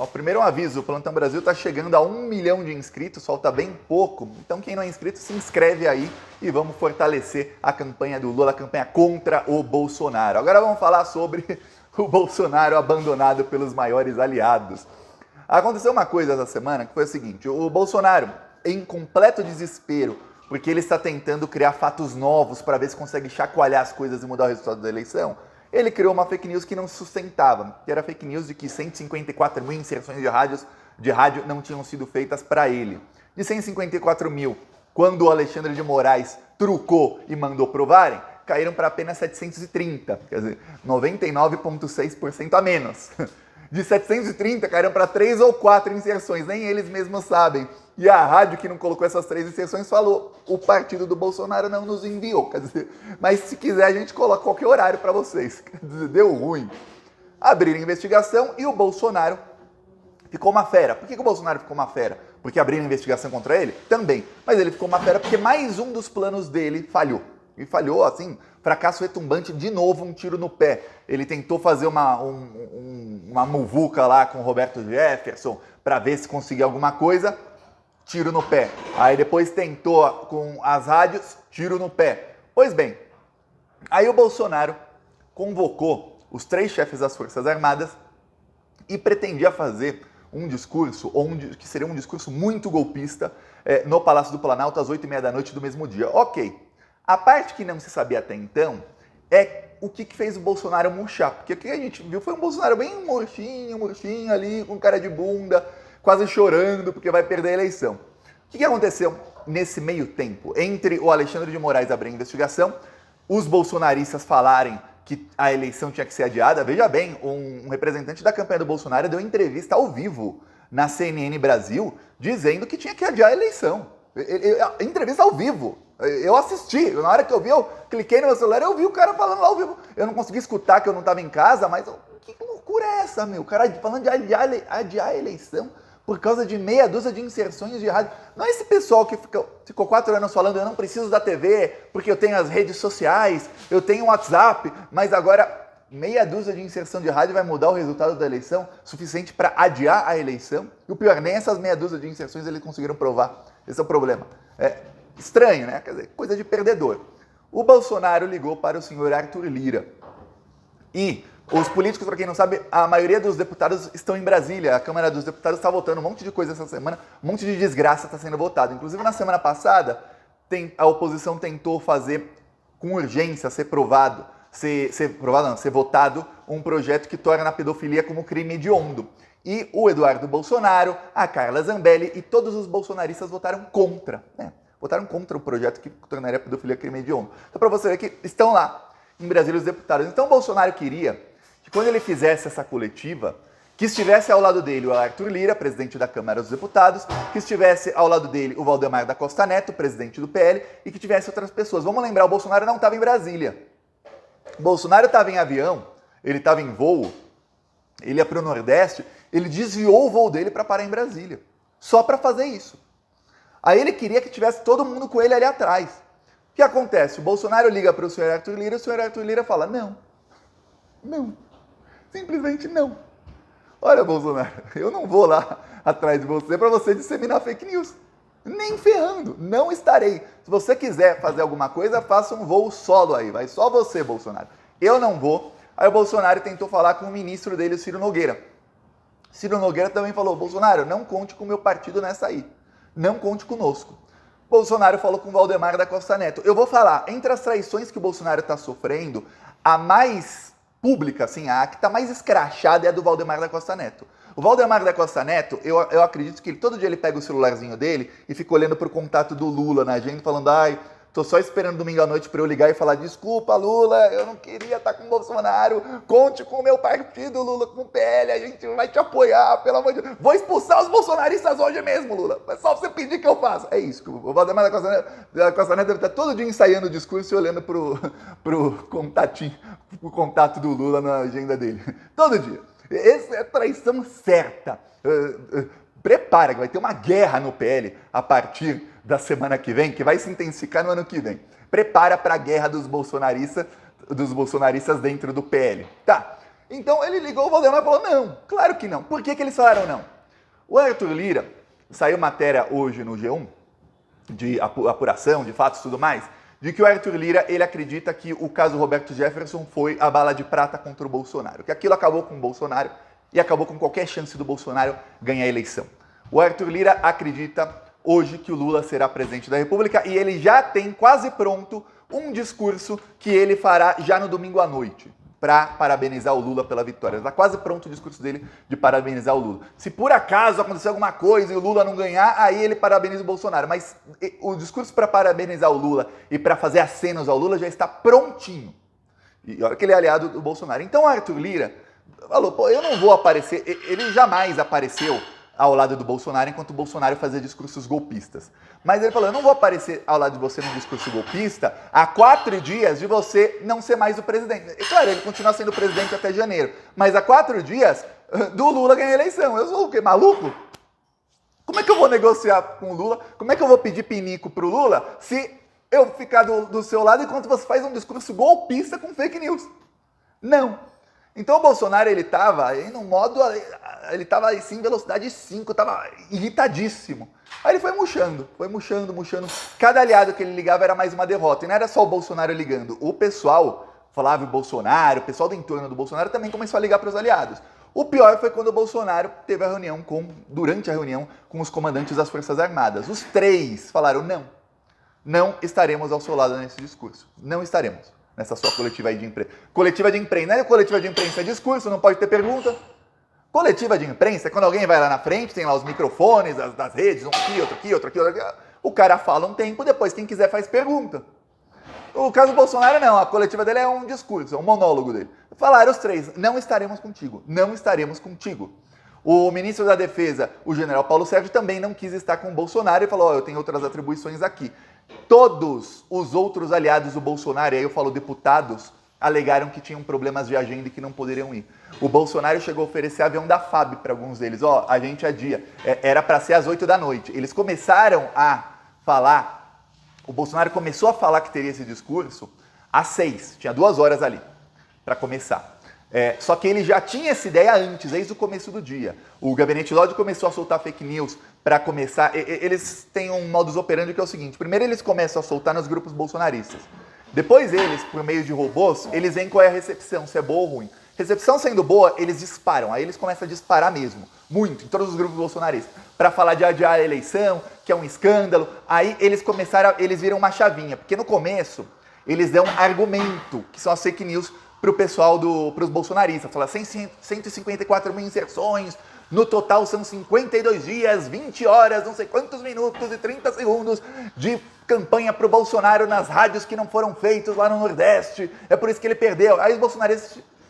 Ó, primeiro um aviso, o Plantão Brasil está chegando a 1 milhão de inscritos, falta bem pouco. Então quem não é inscrito, se inscreve aí e vamos fortalecer a campanha do Lula, a campanha contra o Bolsonaro. Agora vamos falar sobre o Bolsonaro abandonado pelos maiores aliados. Aconteceu uma coisa essa semana que foi o seguinte, o Bolsonaro, em completo desespero, porque ele está tentando criar fatos novos para ver se consegue chacoalhar as coisas e mudar o resultado da eleição, ele criou uma fake news que não se sustentava, que era a fake news de que 154 mil inserções de rádio não tinham sido feitas para ele. De 154 mil, quando o Alexandre de Moraes trucou e mandou provarem, caíram para apenas 730, quer dizer, 99,6% a menos. De 730 caíram para 3 ou 4 inserções, nem eles mesmos sabem. E a rádio que não colocou essas 3 inserções falou, o partido do Bolsonaro não nos enviou. Quer dizer, mas se quiser a gente coloca qualquer horário para vocês. Quer dizer, deu ruim. Abriram investigação e o Bolsonaro ficou uma fera. Por que o Bolsonaro ficou uma fera? Porque abriram investigação contra ele? Também. Mas ele ficou uma fera porque mais um dos planos dele falhou. E falhou, assim, fracasso retumbante, de novo um tiro no pé. Ele tentou fazer uma muvuca lá com o Roberto Jefferson para ver se conseguia alguma coisa, tiro no pé. Aí depois tentou com as rádios, tiro no pé. Pois bem, aí o Bolsonaro convocou os 3 chefes das Forças Armadas e pretendia fazer um discurso, que seria um discurso muito golpista, no Palácio do Planalto às 8h30 da noite do mesmo dia. Ok. A parte que não se sabia até então é o que fez o Bolsonaro murchar. Porque o que a gente viu foi um Bolsonaro bem murchinho ali, com cara de bunda, quase chorando porque vai perder a eleição. O que aconteceu nesse meio tempo? Entre o Alexandre de Moraes abrir a investigação, os bolsonaristas falarem que a eleição tinha que ser adiada. Veja bem, um representante da campanha do Bolsonaro deu entrevista ao vivo na CNN Brasil dizendo que tinha que adiar a eleição. Entrevista ao vivo. Eu assisti, na hora que eu vi, eu cliquei no meu celular e eu vi o cara falando lá ao vivo. Eu não consegui escutar que eu não estava em casa, mas que loucura é essa, meu? O cara falando de adiar a eleição por causa de meia dúzia de inserções de rádio. Não é esse pessoal que ficou 4 anos falando eu não preciso da TV porque eu tenho as redes sociais, eu tenho o WhatsApp, mas agora meia dúzia de inserção de rádio vai mudar o resultado da eleição, suficiente para adiar a eleição. E o pior, nem essas meia dúzia de inserções eles conseguiram provar. Esse é o problema. Estranho, né? Quer dizer, coisa de perdedor. O Bolsonaro ligou para o senhor Arthur Lira. E os políticos, para quem não sabe, a maioria dos deputados estão em Brasília. A Câmara dos Deputados está votando um monte de coisa essa semana, um monte de desgraça está sendo votado. Inclusive, na semana passada, a oposição tentou fazer com urgência, ser votado um projeto que torna a pedofilia como crime hediondo. E o Eduardo Bolsonaro, a Carla Zambelli e todos os bolsonaristas votaram contra, né? Votaram contra o projeto que tornaria a pedofilia crime hediondo. Então, para você ver que estão lá em Brasília os deputados. Então, o Bolsonaro queria que quando ele fizesse essa coletiva, que estivesse ao lado dele o Arthur Lira, presidente da Câmara dos Deputados, que estivesse ao lado dele o Valdemar da Costa Neto, presidente do PL, e que tivesse outras pessoas. Vamos lembrar, o Bolsonaro não estava em Brasília. O Bolsonaro estava em avião, ele estava em voo, ele ia para o Nordeste, ele desviou o voo dele para parar em Brasília. Só para fazer isso. Aí ele queria que tivesse todo mundo com ele ali atrás. O que acontece? O Bolsonaro liga para o senhor Arthur Lira, o senhor Arthur Lira fala, não, simplesmente não. Olha, Bolsonaro, eu não vou lá atrás de você para você disseminar fake news. Nem ferrando, não estarei. Se você quiser fazer alguma coisa, faça um voo solo aí, vai só você, Bolsonaro. Eu não vou. Aí o Bolsonaro tentou falar com o ministro dele, o Ciro Nogueira. Ciro Nogueira também falou, Bolsonaro, não conte com o meu partido nessa aí. Não conte conosco. Bolsonaro falou com o Valdemar da Costa Neto. Eu vou falar, entre as traições que o Bolsonaro está sofrendo, a mais pública, assim, a que está mais escrachada é a do Valdemar da Costa Neto. O Valdemar da Costa Neto, eu acredito que todo dia ele pega o celularzinho dele e fica olhando pro contato do Lula na agenda, falando, tô só esperando domingo à noite para eu ligar e falar, desculpa, Lula, eu não queria estar com o Bolsonaro, conte com o meu partido, Lula, com o PL, a gente vai te apoiar, pelo amor de Deus. Vou expulsar os bolsonaristas hoje mesmo, Lula. É só você pedir que eu faça. É isso, o Valdemar da Costa Neto deve estar todo dia ensaiando o discurso e olhando pro contato do Lula na agenda dele. Todo dia. Essa é traição certa. Prepara que vai ter uma guerra no PL a partir da semana que vem, que vai se intensificar no ano que vem. Prepara para a guerra dos bolsonaristas dentro do PL. Tá. Então ele ligou o Valdemar e falou, não, claro que não. Por que eles falaram não? O Arthur Lira, saiu matéria hoje no G1, de apuração, de fatos e tudo mais, de que o Arthur Lira, ele acredita que o caso Roberto Jefferson foi a bala de prata contra o Bolsonaro, que aquilo acabou com o Bolsonaro e acabou com qualquer chance do Bolsonaro ganhar a eleição. O Arthur Lira acredita hoje que o Lula será presidente da República e ele já tem quase pronto um discurso que ele fará já no domingo à noite, para parabenizar o Lula pela vitória. Está quase pronto o discurso dele de parabenizar o Lula. Se por acaso acontecer alguma coisa e o Lula não ganhar, aí ele parabeniza o Bolsonaro. Mas o discurso para parabenizar o Lula e para fazer acenos ao Lula já está prontinho. E olha que ele é aliado do Bolsonaro. Então o Arthur Lira falou, pô, eu não vou aparecer, ele jamais apareceu ao lado do Bolsonaro enquanto o Bolsonaro fazia discursos golpistas. Mas ele falou, eu não vou aparecer ao lado de você num discurso golpista há 4 dias de você não ser mais o presidente. E claro, ele continua sendo presidente até janeiro, mas há 4 dias do Lula ganhar a eleição. Eu sou o quê? Maluco? Como é que eu vou negociar com o Lula? Como é que eu vou pedir pinico pro Lula se eu ficar do seu lado enquanto você faz um discurso golpista com fake news? Não. Então o Bolsonaro, ele estava aí no modo, ele estava assim em velocidade 5, estava irritadíssimo. Aí ele foi murchando. Cada aliado que ele ligava era mais uma derrota. E não era só o Bolsonaro ligando. O pessoal, Flávio Bolsonaro, o pessoal do entorno do Bolsonaro também começou a ligar para os aliados. O pior foi quando o Bolsonaro teve a reunião durante a reunião com os comandantes das Forças Armadas. Os 3 falaram, não estaremos ao seu lado nesse discurso. Não estaremos. Nessa sua coletiva aí de imprensa. Coletiva de imprensa, não é coletiva de imprensa, é discurso, não pode ter pergunta. Coletiva de imprensa é quando alguém vai lá na frente, tem lá os microfones das redes, um aqui, outro aqui, outro aqui, outro aqui. O cara fala um tempo, depois quem quiser faz pergunta. O caso do Bolsonaro não, a coletiva dele é um discurso, é um monólogo dele. Falaram os 3, não estaremos contigo, não estaremos contigo. O ministro da Defesa, o general Paulo Sérgio, também não quis estar com o Bolsonaro e falou, eu tenho outras atribuições aqui. Todos os outros aliados do Bolsonaro, e aí eu falo deputados, alegaram que tinham problemas de agenda e que não poderiam ir. O Bolsonaro chegou a oferecer avião da FAB para alguns deles. A gente adia. Era para ser às 8 da noite. Eles começaram a falar, o Bolsonaro começou a falar que teria esse discurso às 6. Tinha 2 horas ali para começar. Só que ele já tinha essa ideia antes, desde o começo do dia. O Gabinete Lodge começou a soltar fake news para começar. Eles têm um modus operandi que é o seguinte: primeiro eles começam a soltar nos grupos bolsonaristas. Depois eles, por meio de robôs, eles veem qual é a recepção, se é boa ou ruim. Recepção sendo boa, eles disparam. Aí eles começam a disparar mesmo, muito, em todos os grupos bolsonaristas, para falar de adiar a eleição, que é um escândalo. Aí eles eles viram uma chavinha, porque no começo eles dão argumento, que são as fake news, para o pessoal, para os bolsonaristas. Fala 154 mil inserções, no total são 52 dias, 20 horas, não sei quantos minutos e 30 segundos de campanha para o Bolsonaro nas rádios que não foram feitos lá no Nordeste. É por isso que ele perdeu. Aí os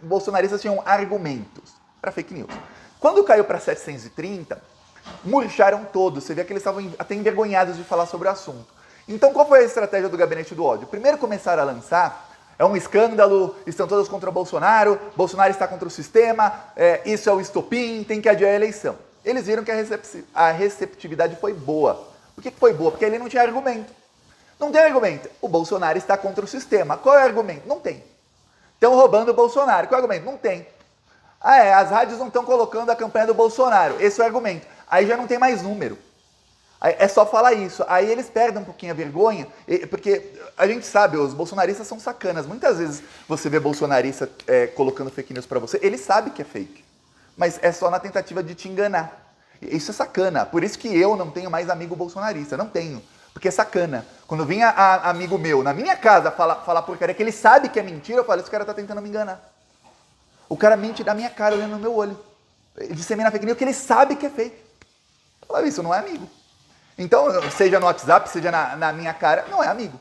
bolsonaristas tinham argumentos para fake news. Quando caiu para 730, murcharam todos. Você vê que eles estavam até envergonhados de falar sobre o assunto. Então qual foi a estratégia do Gabinete do Ódio? Primeiro começaram a lançar: é um escândalo, estão todos contra o Bolsonaro está contra o sistema, isso é o estopim, tem que adiar a eleição. Eles viram que a receptividade foi boa. Por que foi boa? Porque ele não tinha argumento. Não tem argumento. O Bolsonaro está contra o sistema. Qual é o argumento? Não tem. Estão roubando o Bolsonaro. Qual é o argumento? Não tem. As rádios não estão colocando a campanha do Bolsonaro. Esse é o argumento. Aí já não tem mais número. É só falar isso. Aí eles perdem um pouquinho a vergonha, porque a gente sabe, os bolsonaristas são sacanas. Muitas vezes você vê bolsonarista colocando fake news pra você, ele sabe que é fake, mas é só na tentativa de te enganar. Isso é sacana. Por isso que eu não tenho mais amigo bolsonarista. Não tenho. Porque é sacana. Quando vinha amigo meu na minha casa falar porcaria que ele sabe que é mentira, eu falo, esse cara tá tentando me enganar. O cara mente da minha cara, olhando no meu olho. Ele dissemina fake news que ele sabe que é fake. Eu falo, isso não é amigo. Então, seja no WhatsApp, seja na minha cara, não é amigo.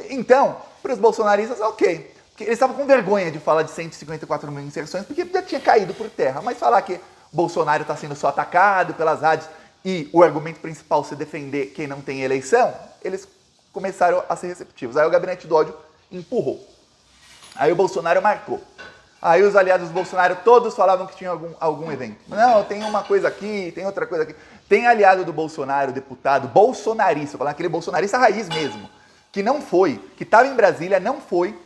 Então, para os bolsonaristas, ok. Porque eles estavam com vergonha de falar de 154 mil inserções, porque já tinha caído por terra. Mas falar que Bolsonaro está sendo só atacado pelas rádios e o argumento principal se defender quem não tem eleição, eles começaram a ser receptivos. Aí o Gabinete do Ódio empurrou. Aí o Bolsonaro marcou. Aí os aliados do Bolsonaro todos falavam que tinha algum evento. Não, tem uma coisa aqui, tem outra coisa aqui. Tem aliado do Bolsonaro, deputado bolsonarista, falando aquele bolsonarista raiz mesmo, que não foi, que estava em Brasília, não foi,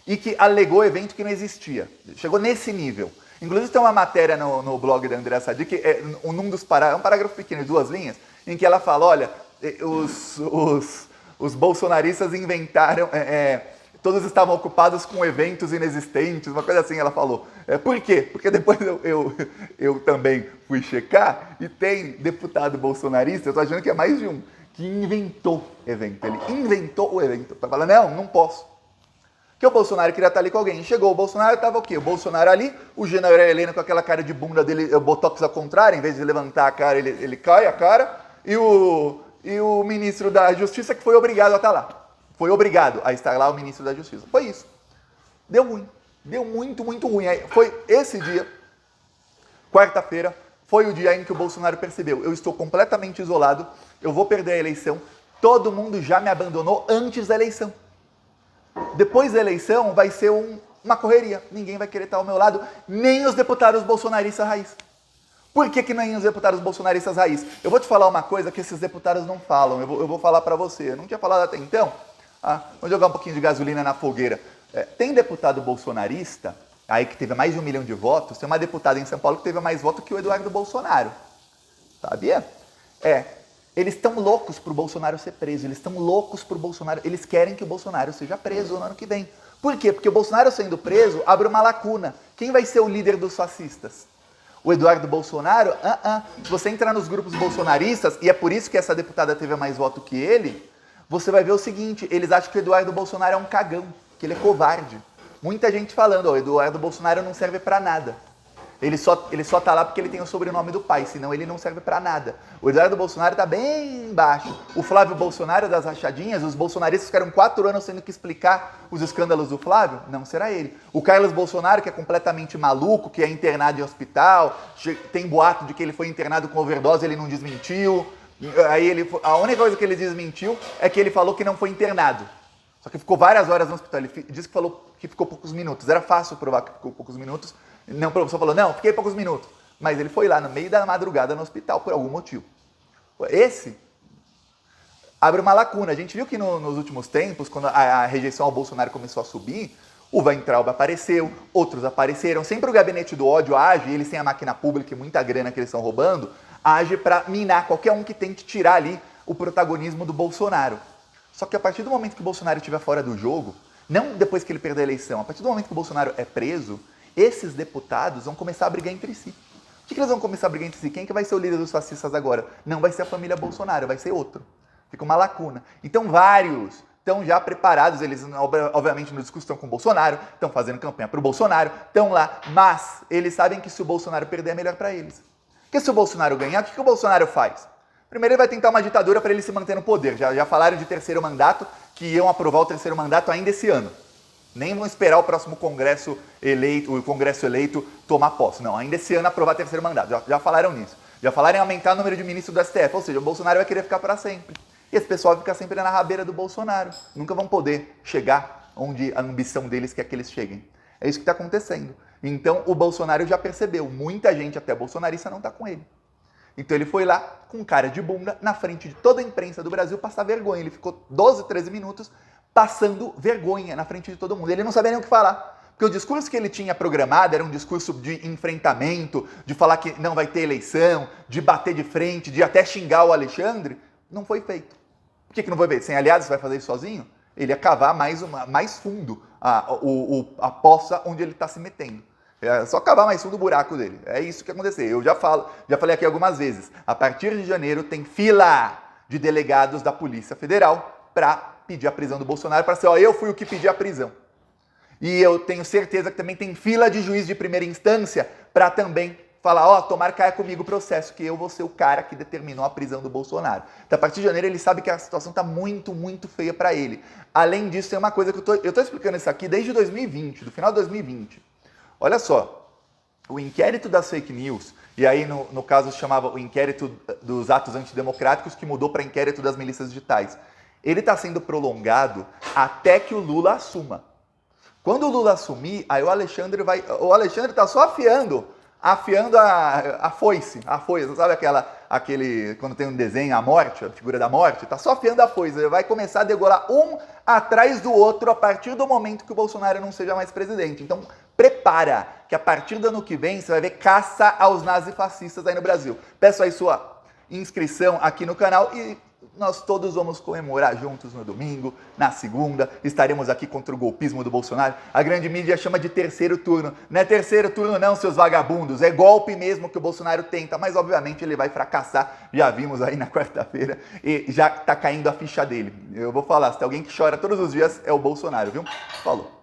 e que alegou evento que não existia. Chegou nesse nível. Inclusive tem uma matéria no blog da Andréa Sadi, que é um parágrafo pequeno, de 2 linhas, em que ela fala, olha, os bolsonaristas inventaram, todos estavam ocupados com eventos inexistentes, uma coisa assim ela falou. Por quê? Porque depois eu também fui checar e tem deputado bolsonarista, eu tô achando que é mais de um, que inventou evento. Ele inventou o evento. Para falar, não posso. Porque o Bolsonaro queria estar ali com alguém. Chegou o Bolsonaro, estava o quê? O Bolsonaro ali, o general Helena com aquela cara de bunda dele, botox ao contrário, em vez de levantar a cara, ele cai a cara, e o ministro da Justiça que foi obrigado a estar lá. Foi obrigado a estar lá o ministro da Justiça. Foi isso. Deu ruim. Deu muito, muito ruim. Aí foi esse dia, quarta-feira, foi o dia em que o Bolsonaro percebeu, eu estou completamente isolado, eu vou perder a eleição, todo mundo já me abandonou antes da eleição. Depois da eleição vai ser uma correria. Ninguém vai querer estar ao meu lado, nem os deputados bolsonaristas raiz. Por que nem os deputados bolsonaristas raiz? Eu vou te falar uma coisa que esses deputados não falam, eu vou falar para você. Eu não tinha falado até então. Vou jogar um pouquinho de gasolina na fogueira. Tem deputado bolsonarista, aí que teve mais de 1 milhão de votos, tem uma deputada em São Paulo que teve mais votos que o Eduardo Bolsonaro. Sabia? Eles estão loucos pro Bolsonaro ser preso, eles estão loucos pro Bolsonaro, eles querem que o Bolsonaro seja preso no ano que vem. Por quê? Porque o Bolsonaro sendo preso abre uma lacuna. Quem vai ser o líder dos fascistas? O Eduardo Bolsonaro? Se você entrar nos grupos bolsonaristas, e é por isso que essa deputada teve mais voto que ele, você vai ver o seguinte, eles acham que o Eduardo Bolsonaro é um cagão, que ele é covarde. Muita gente falando, o Eduardo Bolsonaro não serve pra nada. Ele só tá lá porque ele tem o sobrenome do pai, senão ele não serve pra nada. O Eduardo Bolsonaro tá bem baixo. O Flávio Bolsonaro das rachadinhas, os bolsonaristas ficaram 4 anos tendo que explicar os escândalos do Flávio, não será ele. O Carlos Bolsonaro, que é completamente maluco, que é internado em hospital, tem boato de que ele foi internado com overdose, ele não desmentiu. A única coisa que ele desmentiu é que ele falou que não foi internado. Só que ficou várias horas no hospital. Ele disse que falou que ficou poucos minutos. Era fácil provar que ficou poucos minutos. Não, o professor falou, não, fiquei poucos minutos. Mas ele foi lá no meio da madrugada no hospital por algum motivo. Esse abre uma lacuna. A gente viu que nos últimos tempos, quando a rejeição ao Bolsonaro começou a subir, o Weintraub apareceu, outros apareceram. Sempre o gabinete do ódio age, eles têm a máquina pública e muita grana que eles estão roubando, age para minar qualquer um que tente tirar ali o protagonismo do Bolsonaro. Só que a partir do momento que o Bolsonaro estiver fora do jogo, não depois que ele perder a eleição, a partir do momento que o Bolsonaro é preso, esses deputados vão começar a brigar entre si. O que eles vão começar a brigar entre si? Quem que vai ser o líder dos fascistas agora? Não vai ser a família Bolsonaro, vai ser outro. Fica uma lacuna. Então vários estão já preparados, eles obviamente no discurso estão com o Bolsonaro, estão fazendo campanha para o Bolsonaro, estão lá, mas eles sabem que se o Bolsonaro perder é melhor para eles. Porque se o Bolsonaro ganhar, o que o Bolsonaro faz? Primeiro ele vai tentar uma ditadura para ele se manter no poder. Já falaram de 3º mandato, que iam aprovar o 3º mandato ainda esse ano. Nem vão esperar o próximo Congresso eleito tomar posse. Não, ainda esse ano aprovar 3º mandato. Já falaram nisso. Já falaram em aumentar o número de ministros do STF. Ou seja, o Bolsonaro vai querer ficar para sempre. E esse pessoal vai ficar sempre na rabeira do Bolsonaro. Nunca vão poder chegar onde a ambição deles quer que eles cheguem. É isso que está acontecendo. Então o Bolsonaro já percebeu. Muita gente, até bolsonarista, não está com ele. Então ele foi lá, com cara de bunda, na frente de toda a imprensa do Brasil, passar vergonha. Ele ficou 12, 13 minutos passando vergonha na frente de todo mundo. Ele não sabia nem o que falar. Porque o discurso que ele tinha programado era um discurso de enfrentamento, de falar que não vai ter eleição, de bater de frente, de até xingar o Alexandre. Não foi feito. Por que não foi feito? Sem aliados, você vai fazer isso sozinho? Ele ia cavar mais fundo a poça onde ele está se metendo. É só cavar mais fundo o buraco dele. É isso que aconteceu. Eu já falei aqui algumas vezes. A partir de janeiro tem fila de delegados da Polícia Federal para pedir a prisão do Bolsonaro, para ser, eu fui o que pedi a prisão. E eu tenho certeza que também tem fila de juiz de primeira instância para também falar, tomara caia comigo o processo, que eu vou ser o cara que determinou a prisão do Bolsonaro. Então, a partir de janeiro, ele sabe que a situação está muito, muito feia para ele. Além disso, tem uma coisa que eu tô explicando isso aqui desde 2020, do final de 2020. Olha só, o inquérito das fake news, e aí no caso se chamava o inquérito dos atos antidemocráticos, que mudou para inquérito das milícias digitais. Ele está sendo prolongado até que o Lula assuma. Quando o Lula assumir, aí o Alexandre está só afiando afiando a foice, sabe aquele, quando tem um desenho, a morte, a figura da morte, tá só afiando a foice, ele vai começar a degolar um atrás do outro a partir do momento que o Bolsonaro não seja mais presidente. Então, prepara, que a partir do ano que vem você vai ver caça aos nazifascistas aí no Brasil. Peço aí sua inscrição aqui no canal e nós todos vamos comemorar juntos no domingo, na segunda, estaremos aqui contra o golpismo do Bolsonaro. A grande mídia chama de terceiro turno. Não é terceiro turno não, seus vagabundos, é golpe mesmo que o Bolsonaro tenta, mas obviamente ele vai fracassar. Já vimos aí na quarta-feira e já tá caindo a ficha dele. Eu vou falar, se tem alguém que chora todos os dias é o Bolsonaro, viu? Falou.